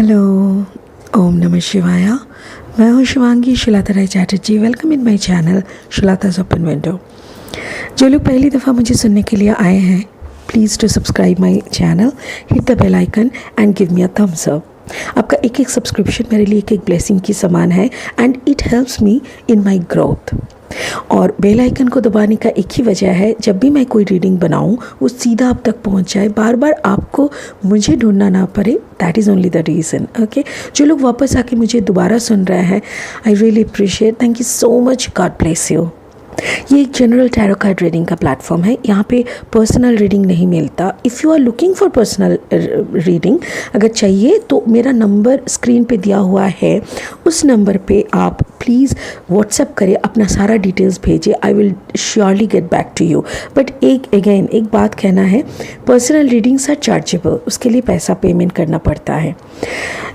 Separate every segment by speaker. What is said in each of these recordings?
Speaker 1: Hello, ओम नमः शिवाय। मैं हूँ Shivangi Shilata Rai Chatterjee. Welcome in my channel Shilata's open window. जो लोग पहली दफ़ा मुझे सुनने के लिए आए हैं, please to subscribe my channel, hit the bell icon and give me a thumbs up. आपका एक एक सब्सक्रिप्शन मेरे लिए एक एक ब्लेसिंग की समान है and it helps me in my growth. और बेल आइकन को दबाने का एक ही वजह है, जब भी मैं कोई रीडिंग बनाऊं वो सीधा आप तक पहुंच जाए, बार बार आपको मुझे ढूंढना ना पड़े। That is only the reason. Okay, जो लोग वापस आके मुझे दोबारा सुन रहे हैं, I really appreciate. Thank you so much. God bless you. ये एक जनरल टैरो कार्ड रीडिंग का प्लेटफॉर्म है। यहाँ पे पर्सनल रीडिंग नहीं मिलता। If you are looking for personal reading अगर चाहिए तो मेरा नंबर स्क्रीन पे दिया हुआ है, उस नंबर पे आप प्लीज़ व्हाट्सएप करें, अपना सारा डिटेल्स भेजिए। I will surely get back to you. But एक बात कहना है, पर्सनल रीडिंग्स आर चार्जेबल, उसके लिए पैसा पेमेंट करना पड़ता है।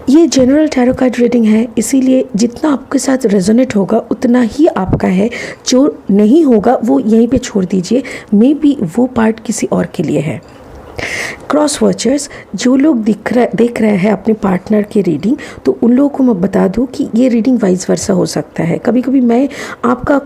Speaker 1: ये जनरल टैरो कार्ड रीडिंग है, इसीलिए जितना आपके साथ रेजोनेट होगा उतना ही आपका है। जो नहीं होगा वो यहीं पे छोड़ दीजिए, मे बी वो पार्ट किसी और के लिए है। क्रॉस वॉचर्स, जो लोग देख रहे हैं अपने पार्टनर की रीडिंग, तो उन लोगों को मैं बता दूं कि ये रीडिंग वाइस वर्सा हो सकता है। कभी कभी मैं आपका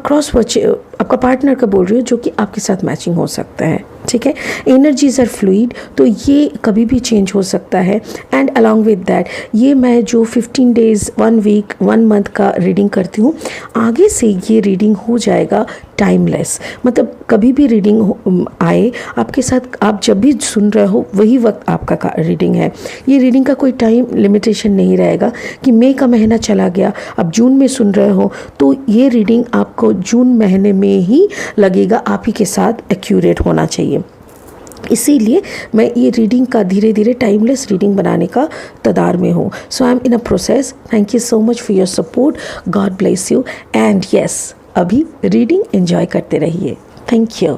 Speaker 1: आपका पार्टनर का बोल रही हूँ, जो कि आपके साथ मैचिंग हो सकता है। ठीक है, एनर्जीज आर फ्लूइड, तो ये कभी भी चेंज हो सकता है। एंड अलॉन्ग विद दैट, ये मैं जो 15 डेज़, 1 वीक, 1 मंथ का रीडिंग करती हूँ, आगे से ये रीडिंग हो जाएगा टाइमलेस। मतलब कभी भी रीडिंग आए आपके साथ, आप जब भी सुन रहे हो वही वक्त आपका रीडिंग है। ये रीडिंग का कोई टाइम लिमिटेशन नहीं रहेगा कि मई का महीना चला गया, अब जून में सुन रहे हो तो ये रीडिंग आपको जून महीने में ही लगेगा, आप ही के साथ एक्यूरेट होना चाहिए। इसीलिए मैं ये रीडिंग का धीरे धीरे टाइमलेस रीडिंग बनाने का तदार में हूँ। So I am in a process. Thank you so much for your support. God bless you and yes, अभी रीडिंग एंजॉय करते रहिए। Thank you.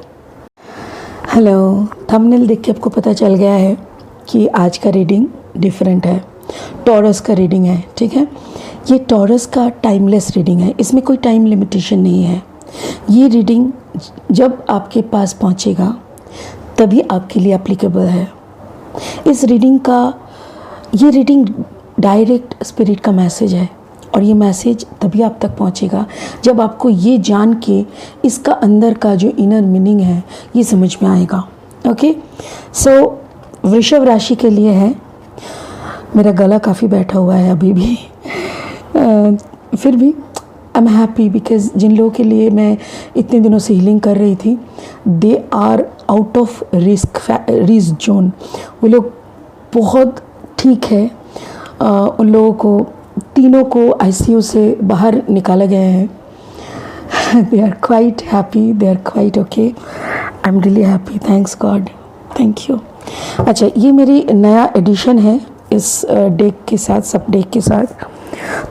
Speaker 1: हेलो, थंबनेल देख के आपको पता चल गया है कि आज का रीडिंग डिफरेंट है। टॉरस का रीडिंग है। ठीक है, ये टॉरस का टाइमलेस रीडिंग है, इसमें कोई टाइम लिमिटेशन नहीं है। ये रीडिंग जब आपके पास पहुंचेगा तभी आपके लिए एप्लीकेबल है। इस रीडिंग का, ये रीडिंग डायरेक्ट स्पिरिट का मैसेज है, और ये मैसेज तभी आप तक पहुंचेगा जब आपको ये जान के इसका अंदर का जो इनर मीनिंग है ये समझ में आएगा। ओके, सो वृषभ राशि के लिए है। मेरा गला काफ़ी बैठा हुआ है अभी भी, फिर भी आई एम हैप्पी बिकॉज जिन लोगों के लिए मैं इतने दिनों से हीलिंग कर रही थी, they are out of risk zone. वो लोग बहुत ठीक है। उन लोगों को, तीनों को आईसीयू से बाहर निकाला गया है। They are quite happy, they are quite okay. I am really happy, thanks god, thank you. अच्छा, ये मेरी नया एडिशन है इस डेक के साथ, सब डेक के साथ।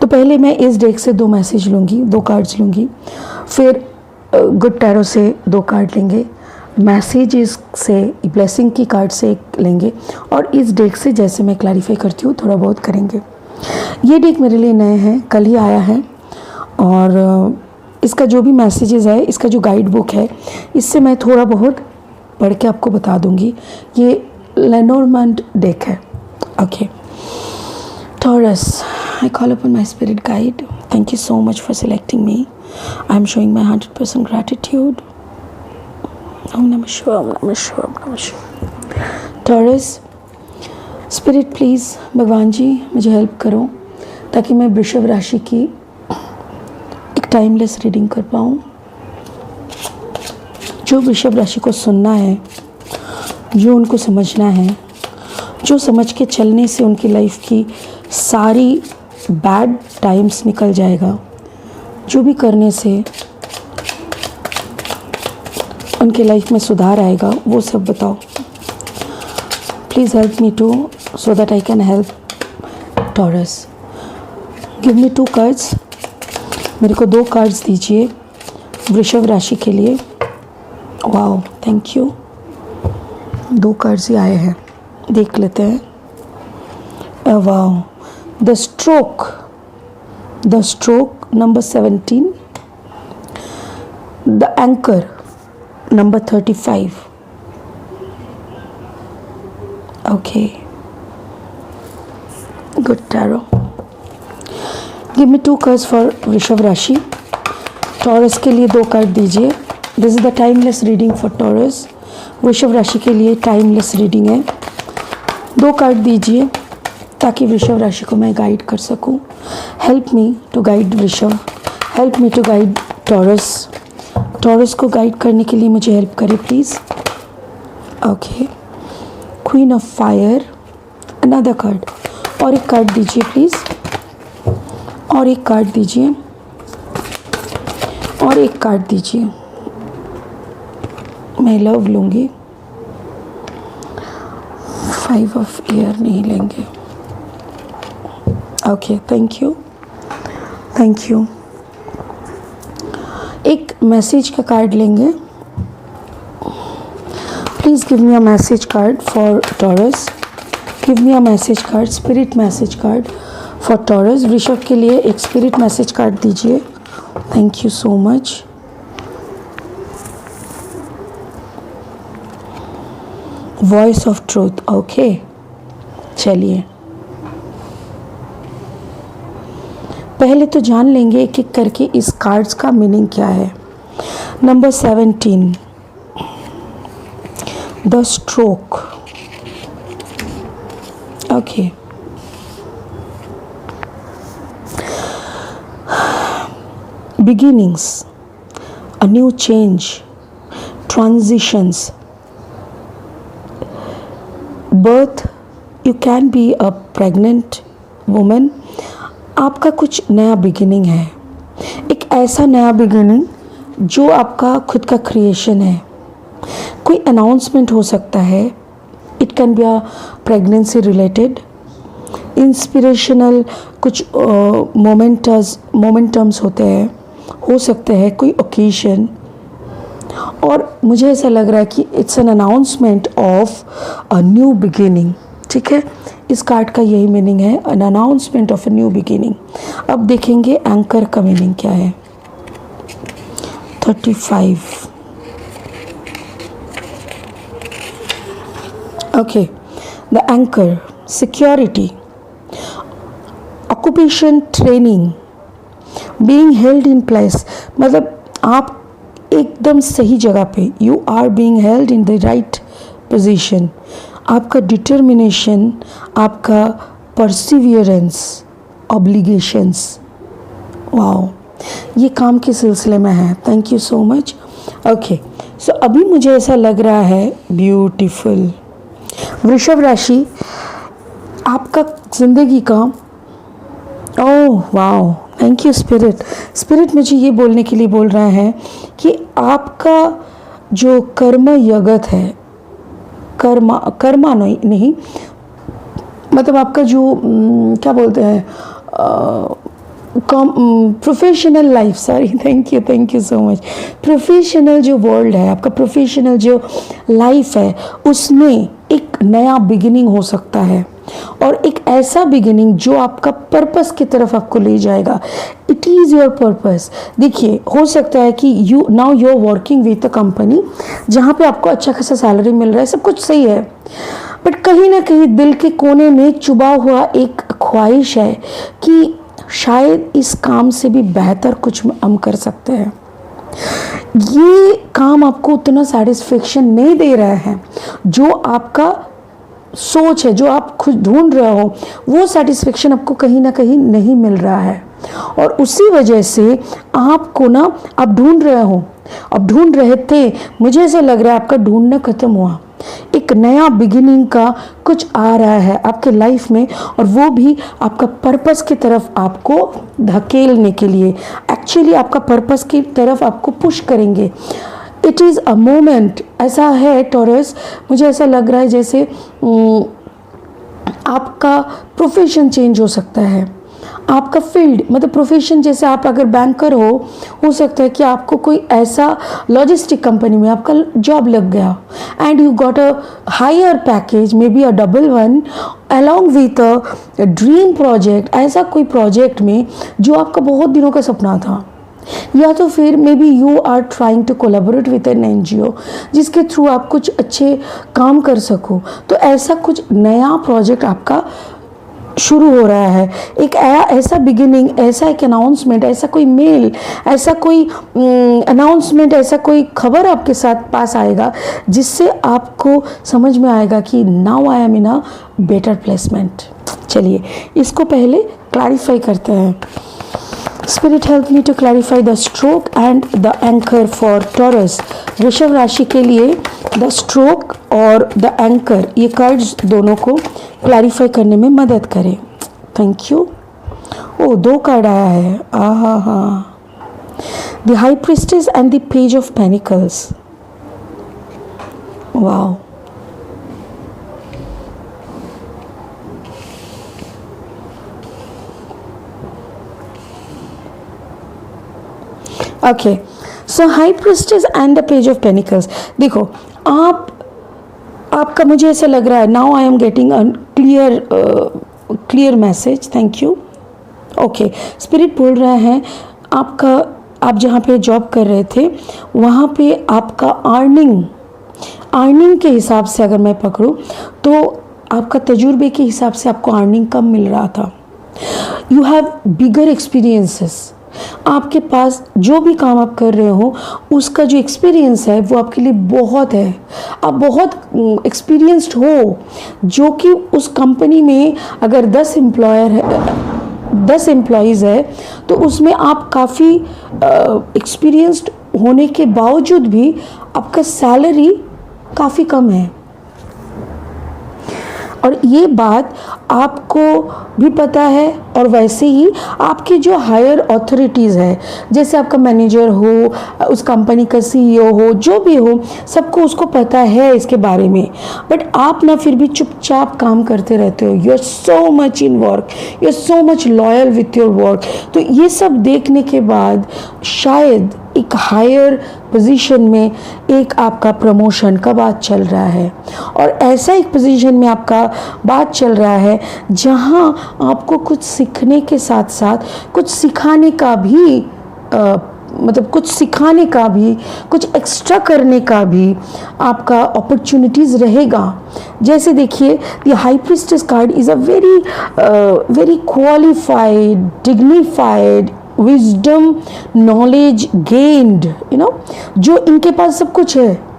Speaker 1: तो पहले मैं इस डेक से 2 मैसेज लूँगी, 2 कार्ड्स लूँगी, फिर गुड टैरो से 2 कार्ड लेंगे, मैसेजेस से, ब्लेसिंग की कार्ड से 1 लेंगे, और इस डेक से जैसे मैं क्लैरिफाई करती हूँ थोड़ा बहुत करेंगे। ये डेक मेरे लिए नए हैं, कल ही आया है, और इसका जो भी मैसेजेस है, इसका जो गाइड बुक है, इससे मैं थोड़ा बहुत पढ़ के आपको बता दूँगी। ये लेनोर्मंड डेक है। Okay, Taurus, I call upon my spirit guide. Thank you so much for selecting me. I am showing my 100% gratitude. Om Namah Shivaya, Om Namah Shivaya, Om Namah Shivaya. Taurus, spirit please, भगवान जी मुझे help करो ताकि मैं वृषभ राशि की एक timeless reading कर पाऊँ। जो वृषभ राशि को सुनना है, जो उनको समझना है, जो समझ के चलने से उनकी लाइफ की सारी बैड टाइम्स निकल जाएगा, जो भी करने से उनके लाइफ में सुधार आएगा, वो सब बताओ। Please help me to, so that I can help Taurus. Give me 2 cards. मेरे को 2 कार्ड्स दीजिए वृषभ राशि के लिए। Wow, thank you. 2 कार्ड्स ही आए हैं, देख लेते हैं। Wow, the stroke number 17, the anchor number 35। Okay, good tarot. Give me 2 cards for वृषभ राशि। टॉरस के लिए 2 कार्ड दीजिए। This is the timeless reading for Taurus. वृषभ राशि के लिए टाइमलेस रीडिंग है। 2 कार्ड दीजिए ताकि वृषभ राशि को मैं गाइड कर सकूं। हेल्प मी टू गाइड वृषभ, help me to guide Taurus. Taurus को गाइड करने के लिए मुझे हेल्प करें please. Okay, queen of fire, another card. और एक कार्ड दीजिए प्लीज़, और एक कार्ड दीजिए, और एक कार्ड दीजिए। मैं लव लूँगी, 5 ऑफ ईयर नहीं लेंगे। Okay, thank you, thank you. एक मैसेज का कार्ड लेंगे। Please give me a message card for taurus. Give me a message card, spirit message card for Taurus. वृषभ के लिए एक स्पिरिट मैसेज कार्ड दीजिए। Thank you so much. Voice of truth, okay. चलिए पहले तो जान लेंगे एक एक करके इस कार्ड्स का मीनिंग क्या है। Number 17, the stroke, okay. Beginnings, a new change, transitions, birth, you can be a pregnant woman। आपका कुछ नया बिगिनिंग है, एक ऐसा नया बिगिनिंग जो आपका खुद का क्रिएशन है। कोई अनाउंसमेंट हो सकता है, it can be a pregnancy related, inspirational कुछ मोमेंटम्स होते हैं, हो सकते हैं कोई ओकेजन। और मुझे ऐसा लग रहा है कि it's an announcement of a new beginning. ठीक है, इस कार्ड का यही मीनिंग है, an announcement of a new beginning. अब देखेंगे एंकर का मीनिंग क्या है। 35, okay. The anchor, security, occupation, training, being held in place, मतलब आप एकदम सही जगह पे, you are being held in the right position. आपका डिटर्मिनेशन, आपका परसिवियरेंस, ऑब्लिगेशंस, वाओ, ये काम के सिलसिले में है। Thank you so much. Okay, सो अभी मुझे ऐसा लग रहा है ब्यूटीफुल। वृषभ राशि, आपका जिंदगी का, oh wow, thank you spirit. Spirit मुझे ये बोलने के लिए बोल रहा है कि आपका जो कर्म जगत है, कर्मा नहीं, मतलब आपका जो क्या बोलते हैं, professional life, sorry, thank you so much. Professional जो वर्ल्ड है, आपका प्रोफेशनल जो लाइफ है, उसमें एक नया बिगिनिंग हो सकता है, और एक ऐसा बिगिनिंग जो आपका पर्पस की तरफ आपको ले जाएगा। It is your purpose. देखिए, हो सकता है कि you are working with a company जहाँ पे आपको अच्छा खासा सैलरी मिल रहा है, सब कुछ सही है, बट कहीं ना कहीं दिल के कोने में चुभा हुआ एक ख्वाहिश है कि शायद इस काम से भी बेहतर कुछ हम कर सकते हैं। ये काम आपको उतना सेटिस्फेक्शन नहीं दे रहा है जो आपका सोच है, जो आप खुद ढूंढ रहे हो, वो सेटिस्फेक्शन आपको कहीं ना कहीं नहीं मिल रहा है, और उसी वजह से आपको ना, आप ढूंढ रहे हो, अब ढूंढ रहे थे, मुझे ऐसा लग रहा है आपका ढूंढना खत्म हुआ, एक नया बिगिनिंग का कुछ आ रहा है आपके लाइफ में, और वो भी आपका पर्पस की तरफ आपको धकेलने के लिए, एक्चुअली आपका पर्पस की तरफ आपको पुश करेंगे। इट इज़ अ मोमेंट, ऐसा है टॉरस, मुझे ऐसा लग रहा है जैसे आपका प्रोफेशन चेंज हो सकता है, आपका फील्ड, मतलब प्रोफेशन, जैसे आप अगर बैंकर हो सकता है कि आपको कोई ऐसा लॉजिस्टिक कंपनी में आपका जॉब लग गया, and you got a higher package, maybe a double one, along with a dream project, ऐसा कोई प्रोजेक्ट में जो आपका बहुत दिनों का सपना था। या तो फिर maybe you are trying to collaborate with an NGO जिसके थ्रू आप कुछ अच्छे काम कर सको, तो ऐसा कुछ नया प्रोजेक्ट आपका शुरू हो रहा है, एक ऐसा बिगिनिंग, ऐसा एक अनाउंसमेंट, ऐसा कोई मेल, ऐसा कोई अनाउंसमेंट, ऐसा कोई खबर आपके साथ पास आएगा जिससे आपको समझ में आएगा कि now I am in a better placement. चलिए इसको पहले क्लैरिफाई करते हैं। Spirit help me to clarify the stroke and the anchor for Taurus. वृषभ राशि के लिए द स्ट्रोक और द एंकर, ये कार्ड्स दोनों को क्लैरिफाई करने में मदद करें। Thank you. ओ 2 कार्ड आया है। आहा हा, the high priestess and the page of pentacles. Wow, okay, so high priestess and the page of pentacles. देखो आपका मुझे ऐसा लग रहा है, now I am getting a clear message. Thank you. Okay, spirit बोल रहा है आपका, आप जहाँ पे जॉब कर रहे थे वहाँ पे आपका अर्निंग के हिसाब से अगर मैं पकड़ूँ तो आपका तजुर्बे के हिसाब से आपको अर्निंग कम मिल रहा था। यू हैव बिगर एक्सपीरियंसेस, आपके पास जो भी काम आप कर रहे हो उसका जो एक्सपीरियंस है वो आपके लिए बहुत है। आप बहुत एक्सपीरियंस्ड हो, जो कि उस कंपनी में अगर 10 एम्प्लॉयज़ है तो उसमें आप काफ़ी एक्सपीरियंस्ड होने के बावजूद भी आपका सैलरी काफ़ी कम है। और ये बात आपको भी पता है, और वैसे ही आपके जो हायर अथॉरिटीज़ है, जैसे आपका मैनेजर हो, उस कंपनी का सीईओ हो, जो भी हो, सबको उसको पता है इसके बारे में। बट आप ना फिर भी चुपचाप काम करते रहते हो। You are so much in work, you are so much loyal with your work. तो ये सब देखने के बाद शायद एक हायर पोजीशन में एक आपका प्रमोशन का बात चल रहा है, और ऐसा एक पोजीशन में आपका बात चल रहा है जहां आपको कुछ सीखने के साथ साथ कुछ सिखाने का भी कुछ एक्स्ट्रा करने का भी आपका अपॉर्चुनिटीज़ रहेगा। जैसे देखिए, the high priestess card is a very qualified, dignified, wisdom, knowledge gained, जो इनके पास सब कुछ है।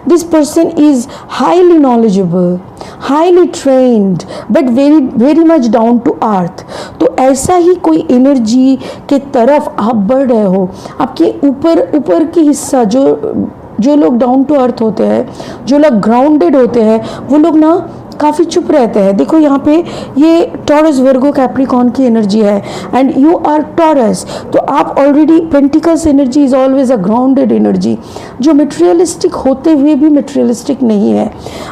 Speaker 1: This person is highly knowledgeable, highly trained, but very much down to earth. तो ऐसा ही कोई एनर्जी के तरफ आप बढ़ रहे हो। आपके ऊपर की हिस्सा, जो लोग डाउन टू अर्थ होते हैं, जो लोग ग्राउंडेड होते हैं, वो लोग ना काफ़ी चुप रहते हैं। देखो यहाँ पे ये टॉरस, वर्गो, कैप्रिकॉर्न की एनर्जी है, एंड यू आर टॉरस। तो आप already, pentacles energy is always a grounded energy, जो मटेरियलिस्टिक होते हुए भी मटेरियलिस्टिक नहीं है।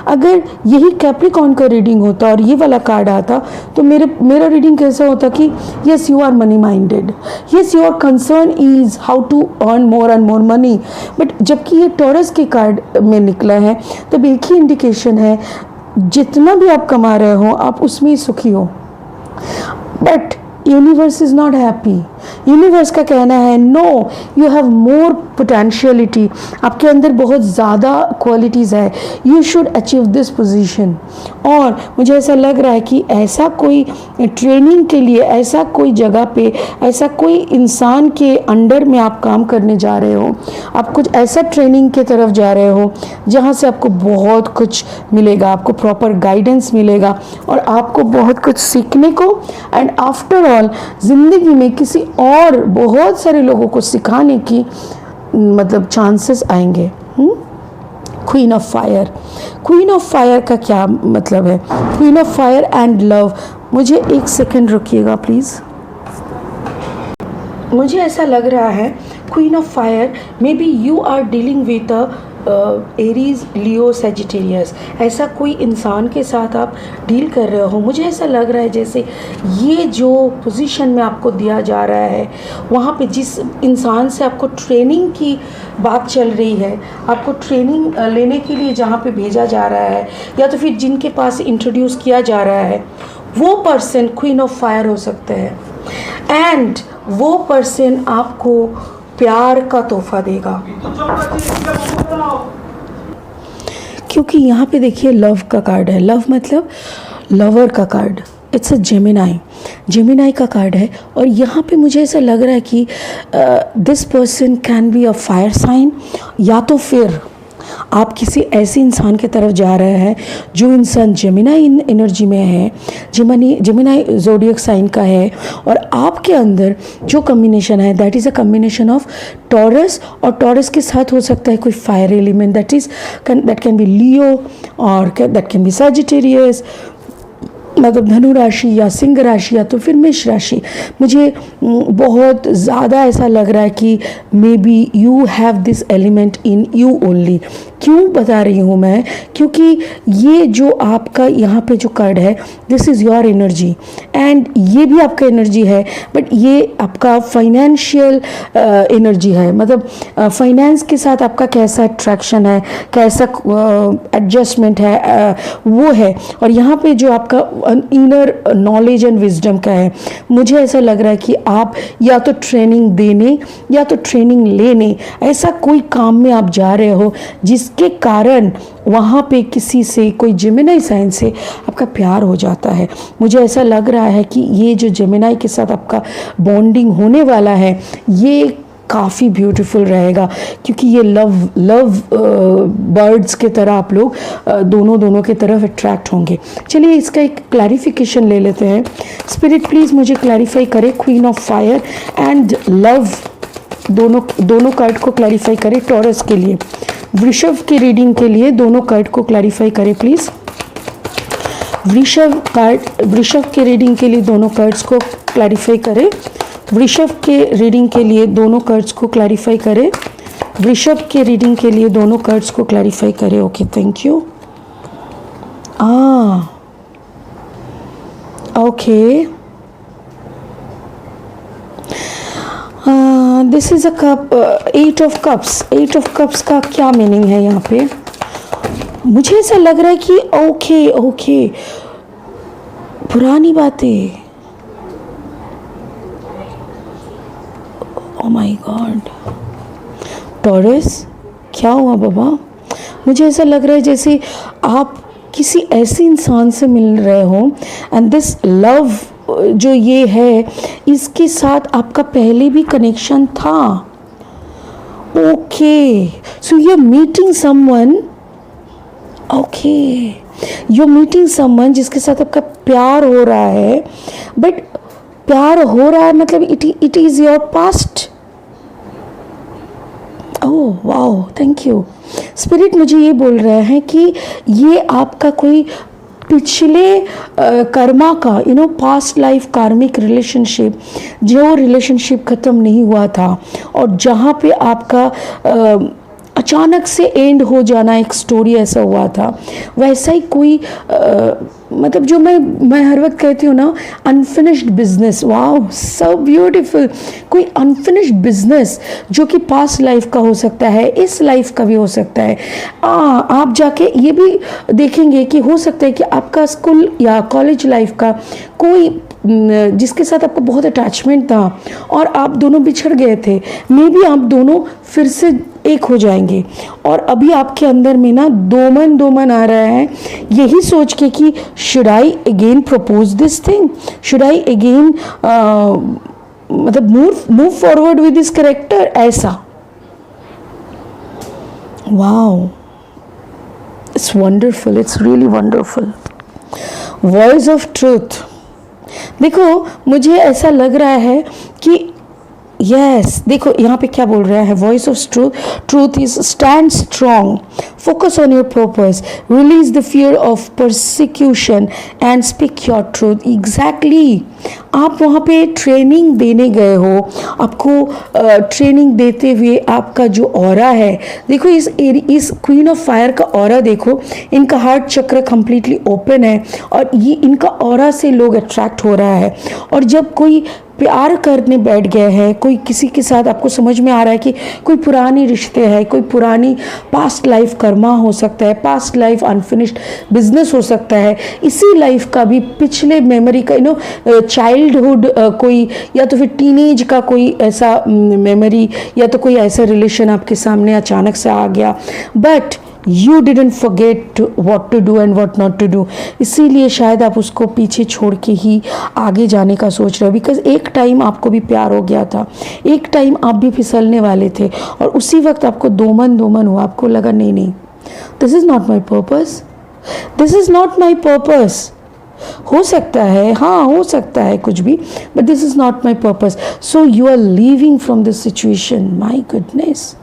Speaker 1: अगर यही कैप्रिकॉर्न का रीडिंग होता और ये वाला कार्ड आता तो मेरा रीडिंग कैसा होता कि yes you are money minded, yes your concern is how to earn more and more money. But जबकि ये टॉरस के कार्ड में निकला है तब एक ही इंडिकेशन है, जितना भी आप कमा रहे हो आप उसमें ही सुखी हो। But universe is not happy. Universe का कहना है no, you have more potentiality, आपके अंदर बहुत ज़्यादा क्वालिटीज़ है, you should achieve this position. और मुझे ऐसा लग रहा है कि ऐसा कोई ट्रेनिंग के लिए, ऐसा कोई जगह पे, ऐसा कोई इंसान के अंडर में आप काम करने जा रहे हो, आप कुछ ऐसा ट्रेनिंग के तरफ जा रहे हो जहाँ से आपको बहुत कुछ मिलेगा, आपको प्रॉपर गाइडेंस मिलेगा और आपको बहुत कुछ सीखने को, एंड आफ्टर ऑल ज़िंदगी में किसी और बहुत सारे लोगों को सिखाने की चांसेस आएंगे। Queen of fire, queen of fire का क्या मतलब है? Queen of fire and love. मुझे एक सेकंड रुकिएगा प्लीज़। मुझे ऐसा लग रहा है queen of fire, maybe you are dealing with Aries, Leo, Sagittarius. ऐसा कोई इंसान के साथ आप डील कर रहे हो। मुझे ऐसा लग रहा है जैसे ये जो पोजीशन में आपको दिया जा रहा है, वहाँ पे जिस इंसान से आपको ट्रेनिंग की बात चल रही है, आपको ट्रेनिंग लेने के लिए जहाँ पे भेजा जा रहा है, या तो फिर जिनके पास इंट्रोड्यूस किया जा रहा है, वो पर्सन क्वीन ऑफ फायर हो सकते हैं। एंड वो पर्सन आपको प्यार का तोहफा देगा, क्योंकि यहाँ पे देखिए लव का कार्ड है। लव मतलब लवर का कार्ड, इट्स अ जेमिनाई का कार्ड है। और यहाँ पे मुझे ऐसा लग रहा है कि this person can be a fire sign, या तो फिर आप किसी ऐसे इंसान के तरफ जा रहे हैं जो इंसान जेमिनाई एनर्जी में है, जेमिनाई ज़ोडिएक साइन का है, और आपके अंदर जो कम्बिनेशन है that is a combination of Taurus, और टॉरस के साथ हो सकता है कोई fire element, that can be Leo और दैट कैन बी सजिटेरियस, मतलब धनु राशि या सिंह राशि या तो फिर मेष राशि। मुझे बहुत ज़्यादा ऐसा लग रहा है कि may be you have this element in you only. क्यों बता रही हूँ मैं? क्योंकि ये जो आपका यहाँ पे जो कार्ड है, this is your energy, and ये भी आपका एनर्जी है, बट ये आपका फाइनेंशियल एनर्जी है। मतलब फाइनेंस के साथ आपका कैसा अट्रैक्शन है, कैसा एडजस्टमेंट है, वो है। और यहाँ पे जो आपका इनर नॉलेज एंड विजडम का है, मुझे ऐसा लग रहा है कि आप या तो ट्रेनिंग देने या तो ट्रेनिंग लेने, ऐसा कोई काम में आप जा रहे हो जिसके कारण वहाँ पे किसी से, कोई जेमिनाई साइन से आपका प्यार हो जाता है। मुझे ऐसा लग रहा है कि ये जो जेमिनाई के साथ आपका बॉन्डिंग होने वाला है ये काफ़ी ब्यूटीफुल रहेगा, क्योंकि ये लव बर्ड्स के तरह आप लोग दोनों की तरफ अट्रैक्ट होंगे। चलिए इसका एक क्लैरिफिकेशन ले लेते हैं। स्पिरिट प्लीज़ मुझे क्लैरिफाई करे queen of fire and love, दोनों कार्ड को क्लैरिफाई करे टॉरस के लिए। वृषभ की रीडिंग के लिए दोनों कार्ड को क्लैरिफाई करे प्लीज़। वृषभ के रीडिंग के लिए दोनों कार्ड्स को क्लैरिफाई करें। वृषभ के रीडिंग के लिए दोनों कार्ड्स को क्लैरिफाई करें। वृषभ के रीडिंग के लिए दोनों कार्ड्स को क्लैरिफाई करें। Okay, thank you. Okay, this is a cup, 8 of cups. 8 of cups का क्या मीनिंग है यहाँ पे? मुझे ऐसा लग रहा है कि ओके पुरानी बातें, ओ माय गॉड। टॉरस, क्या हुआ बाबा? मुझे ऐसा लग रहा है जैसे आप किसी ऐसे इंसान से मिल रहे हो, एंड दिस लव जो ये है, इसके साथ आपका पहले भी कनेक्शन था। Okay, so you are meeting someone. Okay, you are meeting someone जिसके साथ आपका प्यार हो रहा है, बट प्यार हो रहा है मतलब it is your past. Oh wow, thank you. Spirit मुझे ये बोल रहे हैं कि ये आपका कोई पिछले कर्मा का, पास्ट लाइफ कार्मिक रिलेशनशिप, जो रिलेशनशिप ख़त्म नहीं हुआ था और जहाँ पे आपका अचानक से एंड हो जाना, एक स्टोरी ऐसा हुआ था, वैसा ही कोई मतलब जो मैं हर वक्त कहती हूँ ना, unfinished business. Wow, so beautiful. कोई अनफिनिश्ड बिजनेस जो कि पास्ट लाइफ का हो सकता है, इस लाइफ का भी हो सकता है। आप जाके ये भी देखेंगे कि हो सकता है कि आपका स्कूल या कॉलेज लाइफ का कोई जिसके साथ आपको बहुत अटैचमेंट था और आप दोनों बिछड़ गए थे, मे बी आप दोनों फिर से एक हो जाएंगे। और अभी आपके अंदर में ना दो मन आ रहा है, यही सोच के कि should I again propose this thing, should I again मतलब move forward with this character, ऐसा। Wow, it's wonderful, it's really wonderful. Voice of truth. देखो, मुझे ऐसा लग रहा है कि यस, देखो यहाँ पे क्या बोल रहा है, voice of truth is stand strong, focus on your purpose, release the fear of persecution and speak your truth. Exactly, आप वहाँ पे ट्रेनिंग देने गए हो, आपको ट्रेनिंग देते हुए आपका जो ऑरा है, देखो इस क्वीन ऑफ फायर का ऑरा देखो, इनका हार्ट चक्र कंप्लीटली ओपन है और ये इनका ऑरा से लोग अट्रैक्ट हो रहा है। और जब कोई प्यार करने बैठ गए हैं, कोई किसी के साथ, आपको समझ में आ रहा है कि कोई पुरानी रिश्ते हैं, कोई पुरानी पास्ट लाइफ कर्मा हो सकता है, पास्ट लाइफ अनफिनिश्ड बिजनेस हो सकता है, इसी लाइफ का भी पिछले मेमोरी का चाइल्डहुड कोई, या तो फिर टीनेज का कोई ऐसा मेमोरी, या तो कोई ऐसा रिलेशन आपके सामने अचानक से आ गया। But you didn't forget what to do and what not to do, इसीलिए शायद आप उसको पीछे छोड़ के ही आगे जाने का सोच रहे हो। बिकॉज एक टाइम आपको भी प्यार हो गया था, एक टाइम आप भी फिसलने वाले थे, और उसी वक्त आपको दो मन हुआ, आपको लगा नहीं नहीं, this is not my purpose, this is not my purpose. हो सकता है, हाँ हो सकता है कुछ भी, but this is not my purpose, so you are leaving from this situation. My goodness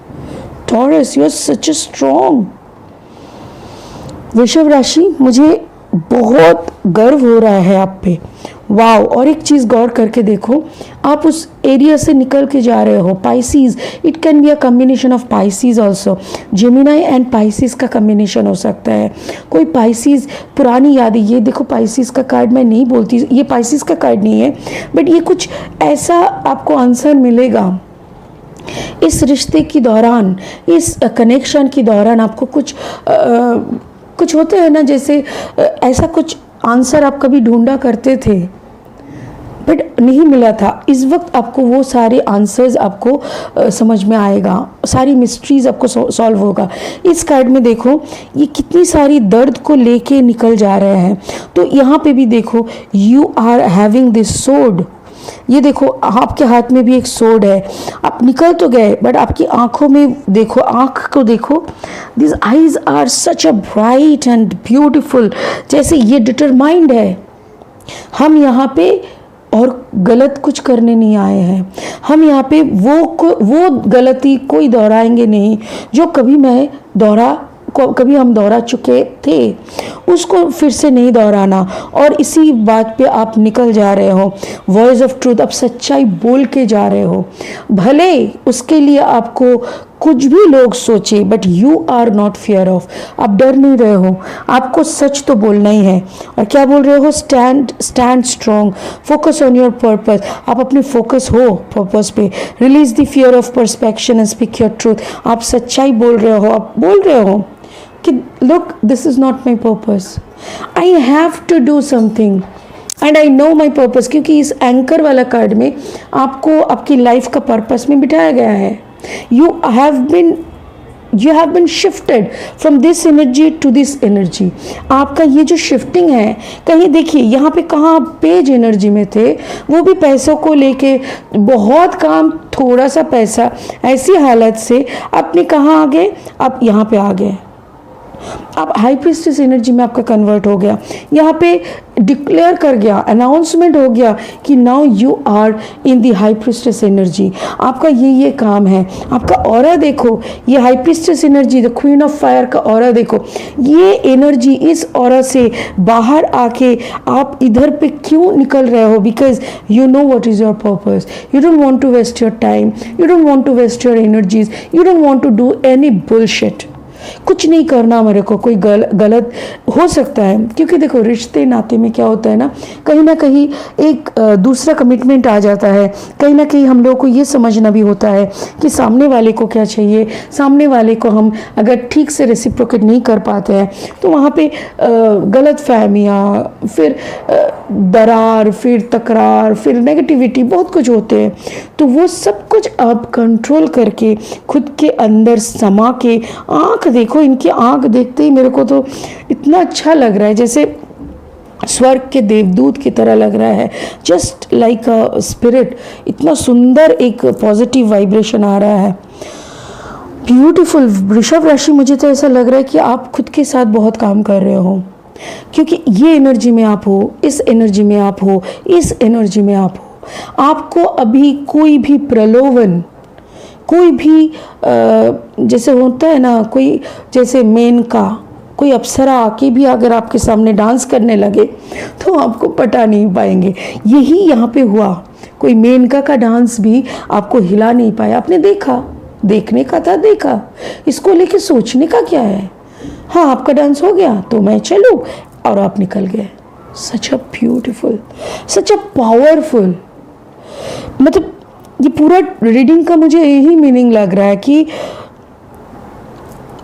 Speaker 1: Taurus, you are such a strong. वृषभ राशि, मुझे बहुत गर्व हो रहा है आप पे, वाओ। और एक चीज़ गौर करके देखो, आप उस एरिया से निकल के जा रहे हो। Pisces, it can be a combination of Pisces also, Gemini and Pisces का कम्बिनेशन हो सकता है। कोई पाइसीज पुरानी यादें, ये देखो पाइसीज का कार्ड मैं नहीं बोलती, ये पाइसीज का कार्ड नहीं है, बट ये कुछ ऐसा आपको आंसर मिलेगा इस रिश्ते के दौरान, इस कनेक्शन के दौरान। आपको कुछ होते हैं ना, जैसे ऐसा कुछ आंसर आप कभी ढूंढा करते थे बट नहीं मिला था, इस वक्त आपको वो सारे आंसर्स आपको समझ में आएगा, सारी मिस्ट्रीज आपको सॉल्व होगा। इस कार्ड में देखो ये कितनी सारी दर्द को लेके निकल जा रहे हैं। तो यहाँ पे भी देखो, you are having this sword, ये देखो आपके हाथ में भी एक सोर्ड है। आप निकल तो गए बट आपकी आंखों में देखो, आंख को देखो, this eyes are such a bright and beautiful, जैसे ये डिटरमाइंड है। हम यहाँ पे और गलत कुछ करने नहीं आए हैं, हम यहाँ पे वो गलती कोई दोहराएंगे नहीं जो कभी हम दोहरा चुके थे, उसको फिर से नहीं दोहराना। और इसी बात पे आप निकल जा रहे हो, वॉइस ऑफ ट्रूथ, आप सच्चाई बोल के जा रहे हो। भले उसके लिए आपको कुछ भी लोग सोचे, but you are not fear of, आप डर नहीं रहे हो, आपको सच तो बोलना ही है। और क्या बोल रहे हो, stand strong, focus on your purpose, आप अपनी फोकस हो पर्पस पे, release the fear of perception and speak your truth. आप सच्चाई बोल रहे हो, आप बोल रहे हो कि look this is not my purpose, I have to do something and I know my purpose. क्योंकि इस एंकर वाला कार्ड में आपको आपकी लाइफ का पर्पस में बिठाया गया है। You have been shifted from this energy to this energy। आपका ये जो शिफ्टिंग है, कहीं देखिए यहाँ पे कहाँ पेज एनर्जी में थे, वो भी पैसों को लेके बहुत काम, थोड़ा सा पैसा, ऐसी हालत से आपने कहाँ आ गए, आप यहाँ पे आ गए, आप हाई प्रीस्टेस एनर्जी में आपका कन्वर्ट हो गया। यहाँ पे डिक्लेयर कर गया, अनाउंसमेंट हो गया कि now you are in the high priestess energy. आपका ये काम है। आपका ऑरा देखो, ये high priestess energy, the queen of fire का ऑरा देखो, ये एनर्जी, इस ऑरा से बाहर आके आप इधर पे क्यों निकल रहे हो? Because you know what is your purpose, you don't want to waste your time, you don't want to waste your energies, you don't want to do any bullshit. कुछ नहीं करना मेरे को, कोई गलत हो सकता है, क्योंकि देखो रिश्ते नाते में क्या होता है ना कहीं एक दूसरा कमिटमेंट आ जाता है। कहीं ना कहीं हम लोगों को ये समझना भी होता है कि सामने वाले को क्या चाहिए, सामने वाले को हम अगर ठीक से रेसिप्रोकेट नहीं कर पाते हैं तो वहाँ पे गलत फहमियाँ, फिर दरार, फिर तकरार, फिर नेगेटिविटी, बहुत कुछ होते हैं। तो वो सब कुछ आप कंट्रोल करके खुद के अंदर समा के, आँख देखो, इनकी आँख देखते ही मेरे को तो इतना अच्छा लग रहा है, जैसे स्वर्ग के देवदूत की तरह लग रहा है, जस्ट लाइक अ स्पिरिट। इतना सुंदर एक पॉजिटिव वाइब्रेशन आ रहा है, ब्यूटीफुल। वृषभ राशि, मुझे तो ऐसा लग रहा है कि आप खुद के साथ बहुत काम कर रहे हो, क्योंकि ये एनर्जी में आप हो, इस एनर्जी में आप हो, इस एनर्जी में आप हो। आपको अभी कोई भी प्रलोभन, कोई भी जैसे होता है ना, कोई जैसे मेनका, कोई अप्सरा आके भी अगर आपके सामने डांस करने लगे तो आपको पटा नहीं पाएंगे। यही यहाँ पे हुआ, कोई मेनका का डांस भी आपको हिला नहीं पाया। आपने देखा, देखने का था, देखा, इसको लेके सोचने का क्या है। हाँ, आपका डांस हो गया तो मैं चलूँ, और आप निकल गए। सच a beautiful, such a powerful, मतलब ये पूरा रीडिंग का मुझे यही मीनिंग लग रहा है कि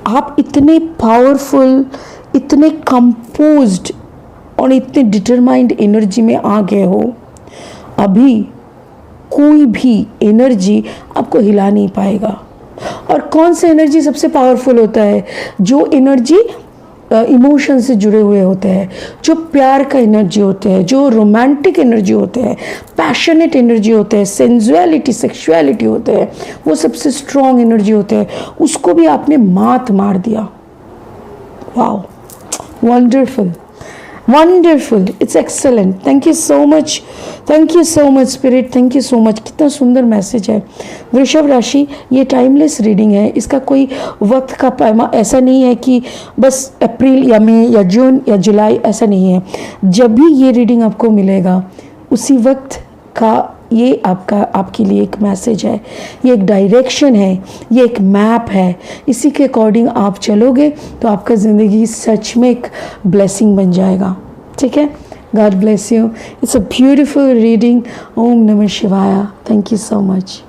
Speaker 1: आप इतने पावरफुल, इतने कंपोज्ड और इतने डिटरमाइंड एनर्जी में आ गए हो, अभी कोई भी एनर्जी आपको हिला नहीं पाएगा। और कौन सा एनर्जी सबसे पावरफुल होता है? जो एनर्जी इमोशन से जुड़े हुए होते हैं, जो प्यार का एनर्जी होते हैं, जो रोमांटिक एनर्जी होते हैं, पैशनेट एनर्जी होते हैं, सेंजुअलिटी सेक्सुअलिटी होते हैं, वो सबसे स्ट्रॉन्ग एनर्जी होते हैं। उसको भी आपने मात मार दिया। Wow, wonderful, wonderful, it's excellent. Thank you so much, thank you so much spirit, thank you so much. कितना सुंदर मैसेज है। वृषभ राशि, ये टाइमलेस रीडिंग है, इसका कोई वक्त का पैमा ऐसा नहीं है कि बस अप्रैल या मई या जून या जुलाई, ऐसा नहीं है। जब भी ये रीडिंग आपको मिलेगा उसी वक्त का ये आपके लिए एक मैसेज है, ये एक डायरेक्शन है, ये एक मैप है। इसी के अकॉर्डिंग आप चलोगे तो आपका ज़िंदगी सच में एक ब्लेसिंग बन जाएगा। ठीक है, God bless you, it's a beautiful reading. ओम नमः शिवाय, थैंक यू सो मच।